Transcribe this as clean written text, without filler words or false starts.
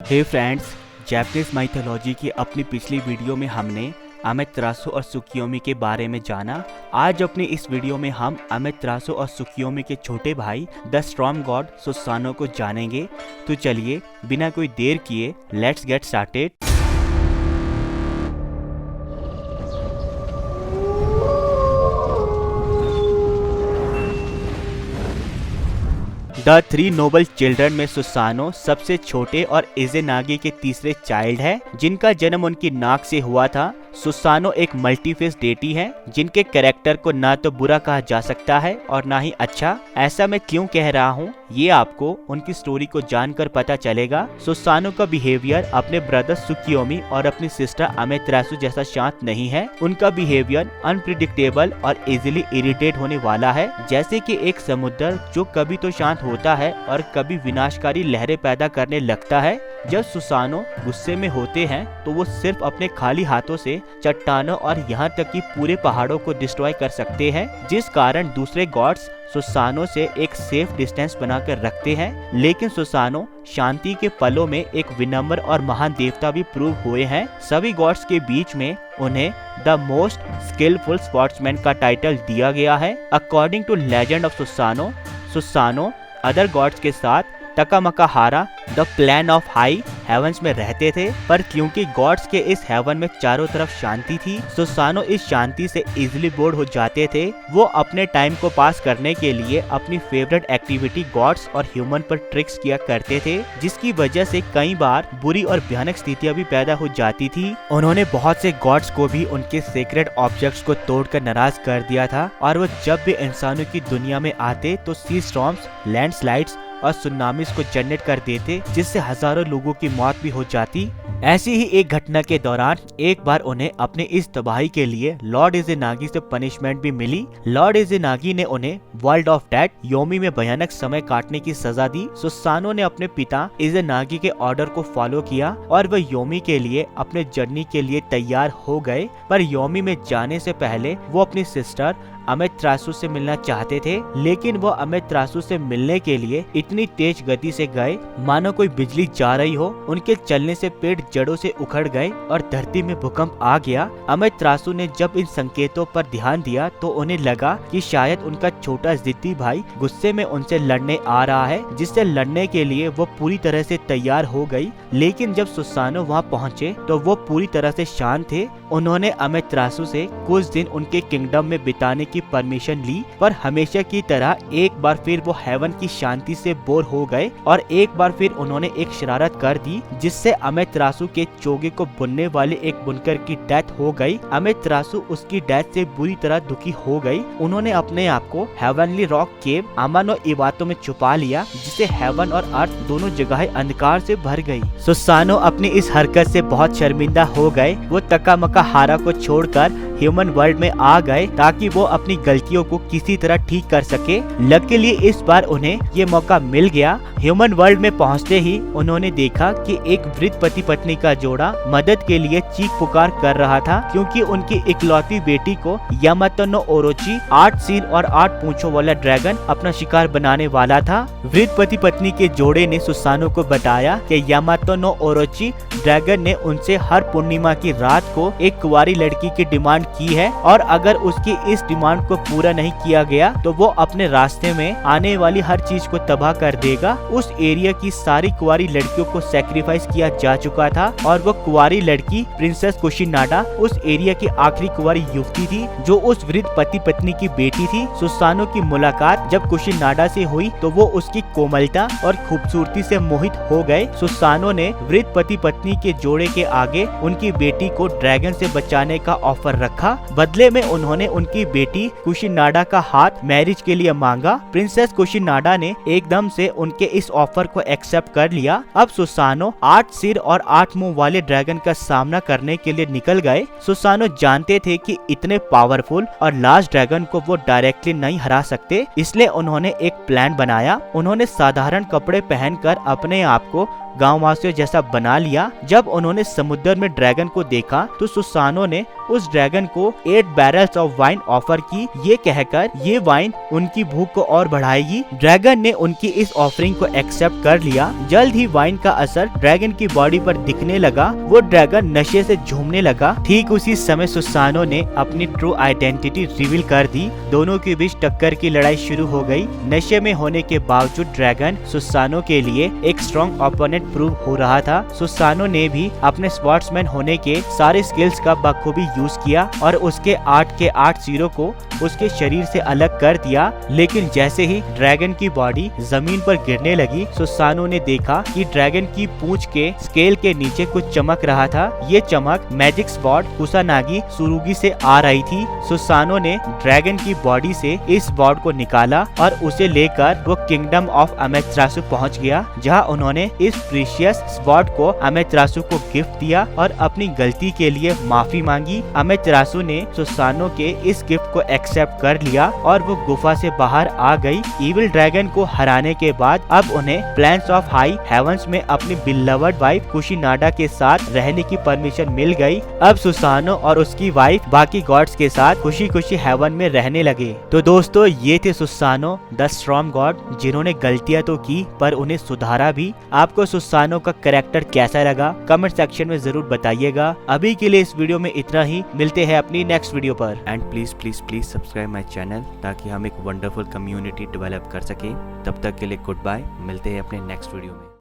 हे friends, Japanese mythology की अपनी पिछली वीडियो में हमने अमेतेरासु और त्सुकियोमी के बारे में जाना। आज अपनी इस वीडियो में हम अमेतेरासु और त्सुकियोमी के छोटे भाई द स्टॉर्म गॉड सुसानो को जानेंगे। तो चलिए बिना कोई देर किए let's get started. The three noble children में सुसानो सबसे छोटे और इज़ेनागी के तीसरे चाइल्ड है, जिनका जन्म उनकी नाक से हुआ था। सुसानो एक मल्टीफेस डेटी है, जिनके कैरेक्टर को ना तो बुरा कहा जा सकता है और ना ही अच्छा। ऐसा मैं क्यों कह रहा हूँ, ये आपको उनकी स्टोरी को जानकर पता चलेगा। सुसानो का बिहेवियर अपने ब्रदर त्सुकियोमी और अपनी सिस्टर अमेतेरासु जैसा शांत नहीं है। उनका बिहेवियर अनप्रिडिक्टेबल और इजीली इरिटेट होने वाला है, जैसे कि एक समुद्र जो कभी तो शांत होता है और कभी विनाशकारी लहरें पैदा करने लगता है। जब सुसानो गुस्से में होते हैं तो वो सिर्फ अपने खाली हाथों से चट्टानों और यहाँ तक कि पूरे पहाड़ों को डिस्ट्रॉय कर सकते हैं, जिस कारण दूसरे गॉड्स सुसानो से एक सेफ डिस्टेंस बनाकर रखते हैं। लेकिन सुसानो शांति के पलों में एक विनम्र और महान देवता भी प्रूव हुए हैं। सभी गॉड्स के बीच में उन्हें द मोस्ट स्किलफुल स्पोर्ट्समैन का टाइटल दिया गया है। According to legend of Susanoo, Susanoo other gods के साथ Takamagahara the plain of high heavens में रहते थे, पर क्योंकि गॉड्स के इस हेवन में चारों तरफ शांति थी, सुसानो इस शांति से इजीली बोर्ड हो जाते थे। वो अपने टाइम को पास करने के लिए अपनी फेवरेट एक्टिविटी गॉड्स और ह्यूमन पर ट्रिक्स किया करते थे, जिसकी वजह से कई बार बुरी और भयानक स्थितियां भी पैदा हो जाती थी। उन्होंने बहुत से गॉड्स को भी उनके सीक्रेट ऑब्जेक्ट्स को तोड़कर नाराज कर दिया था, और वो जब भी इंसानों की दुनिया में आते तो सी स्टॉर्म्स, लैंडस्लाइड्स और सुनामीज को जनरेट कर देते, जिससे हजारों लोगों की मौत भी हो जाती। ऐसी ही एक घटना के दौरान एक बार उन्हें अपने इस तबाही के लिए लॉर्ड इज़ेनागी से पनिशमेंट भी मिली। लॉर्ड इज़ेनागी ने उन्हें वर्ल्ड ऑफ डेड योमी में भयानक समय काटने की सजा दी। सुसानो ने अपने पिता इज़ेनागी के ऑर्डर को फॉलो किया और वह योमी के लिए अपने जर्नी के लिए तैयार हो गए, पर योमी में जाने से पहले वो अपनी सिस्टर अमेतेरासु से मिलना चाहते थे। लेकिन वो अमेतेरासु से मिलने के लिए इतनी तेज गति से गए मानो कोई बिजली जा रही हो। उनके चलने से पेड़ जड़ों से उखड़ गए और धरती में भूकंप आ गया। अमेतेरासु ने जब इन संकेतों पर ध्यान दिया तो उन्हें लगा कि शायद उनका छोटा जिद्दी भाई गुस्से में उनसे लड़ने आ रहा है, जिससे लड़ने के लिए वो पूरी तरह से तैयार हो गई। लेकिन जब सुसानो वहाँ पहुँचे तो वो पूरी तरह से शांत थे। उन्होंने अमेतेरासु से कुछ दिन उनके किंगडम में बिताने की परमिशन ली, पर हमेशा की तरह एक बार फिर वो हेवन की शांति से बोर हो गए और एक बार फिर उन्होंने एक शरारत कर दी, जिससे अमेतेरासु के चोगे को बुनने वाले एक बुनकर की डेथ हो गई। अमेतेरासु उसकी डेथ से बुरी तरह दुखी हो गई। उन्होंने अपने आप को हेवनली रॉक केव अमानो इवातो में छुपा लिया, जिससे हेवन और अर्थ दोनों जगह अंधकार से भर गई। सुसानो अपनी इस हरकत से बहुत शर्मिंदा हो गए। वो तकामकाहारा को छोड़कर ह्यूमन वर्ल्ड में आ गए ताकि वो अपनी गलतियों को किसी तरह ठीक कर सके। लकीली इस बार उन्हें ये मौका मिल गया। ह्यूमन वर्ल्ड में पहुंचते ही उन्होंने देखा कि एक वृद्ध पति पत्नी का जोड़ा मदद के लिए चीख पुकार कर रहा था, क्योंकि उनकी इकलौती बेटी को यामातो नो ओरोची 8 सिर और 8 पूंछों वाला ड्रैगन अपना शिकार बनाने वाला था। वृद्ध पति पत्नी के जोड़े ने सुसानो को बताया कि यामातो नो ओरोची ड्रैगन ने उनसे हर पूर्णिमा की रात को एक कुंवारी लड़की की डिमांड की है, और अगर उसकी इस डिमांड को पूरा नहीं किया गया तो वो अपने रास्ते में आने वाली हर चीज को तबाह कर देगा। उस एरिया की सारी कुंवारी लड़कियों को सैक्रिफाइस किया जा चुका था, और वो कुंवारी लड़की प्रिंसेस कुशिनाडा उस एरिया की आखिरी कुंवारी युवती थी जो उस वृद्ध पति पत्नी की बेटी थी। सुसानो की मुलाकात जब कुशिनाडा से हुई तो वो उसकी कोमलता और खूबसूरती से मोहित हो गए। सुसानो ने वृद्ध पति पत्नी के जोड़े के आगे उनकी बेटी को ड्रैगन से बचाने का ऑफर रखा। बदले में उन्होंने उनकी बेटी कुशिनाडा का हाथ मैरिज के लिए मांगा। प्रिंसेस कुशिनाडा ने एकदम से उनके इस ऑफर को एक्सेप्ट कर लिया। अब सुसानो 8 सिर और 8 मुंह वाले ड्रैगन का सामना करने के लिए निकल गए। सुसानो जानते थे कि इतने पावरफुल और लार्ज ड्रैगन को वो डायरेक्टली नहीं हरा सकते, इसलिए उन्होंने एक प्लान बनाया। उन्होंने साधारण कपड़े पहनकर अपने आप को गाँव वासियों जैसा बना लिया। जब उन्होंने समुद्र में ड्रैगन को देखा तो सुसानो ने उस ड्रैगन को 8 बैरल्स ऑफ वाइन ऑफर की, ये कहकर ये वाइन उनकी भूख को और बढ़ाएगी। ड्रैगन ने उनकी इस ऑफरिंग को एक्सेप्ट कर लिया। जल्द ही वाइन का असर ड्रैगन की बॉडी पर दिखने लगा। वो ड्रैगन नशे से झूमने लगा। ठीक उसी समय सुसानो ने अपनी ट्रू आइडेंटिटी रिवील कर दी। दोनों के बीच टक्कर की लड़ाई शुरू हो गई। नशे में होने के बावजूद ड्रैगन सुसानो के लिए एक स्ट्रॉन्ग ओपोनेंट प्रूव हो रहा था। सुसानो ने भी अपने स्पोर्ट्समैन होने के सारे स्किल्स का बखूबी यूज किया और उसके 8 के 8 सिरों को उसके शरीर से अलग कर दिया। लेकिन जैसे ही ड्रैगन की बॉडी जमीन पर गिरने लगी, सुसानो ने देखा कि ड्रैगन की पूंछ के स्केल के नीचे कुछ चमक रहा था। ये चमक मैजिक स्वॉर्ड कुसानागी सुरुगी से आ रही थी। सुसानो ने ड्रैगन की बॉडी से इस स्वॉर्ड को निकाला और उसे लेकर वो किंगडम ऑफ अमेथरासु पहुंच गया, जहां उन्होंने इस प्रीशियस स्वॉर्ड को अमेथरासु को गिफ्ट दिया और अपनी गलती के लिए माफी मांगी। अमेथरासु ने सुसानो के इस गिफ्ट को एक्सेप्ट कर लिया और वो गुफा से बाहर आ गई। इविल ड्रैगन को हराने के बाद अब उन्हें प्लेन्स ऑफ हाई हेवंस में अपनी बिलवड वाइफ कुशीनाडा के साथ रहने की परमिशन मिल गई। अब सुसानो और उसकी वाइफ बाकी गॉड्स के साथ खुशी खुशी हेवन में रहने लगे। तो दोस्तों, ये थे सुसानो द स्टॉर्म गॉड, जिन्होंने गलतियां तो की पर उन्हें सुधारा भी। आपको सुसानो का कैरेक्टर कैसा लगा कमेंट सेक्शन में जरूर बताइएगा। अभी के लिए इस वीडियो में इतना ही। मिलते हैं अपनी नेक्स्ट वीडियो पर। And please please please subscribe my channel ताकि हम एक वंडरफुल कम्युनिटी डेवलप कर सके। तब तक के लिए गुड बाय। मिलते हैं अपने नेक्स्ट वीडियो में।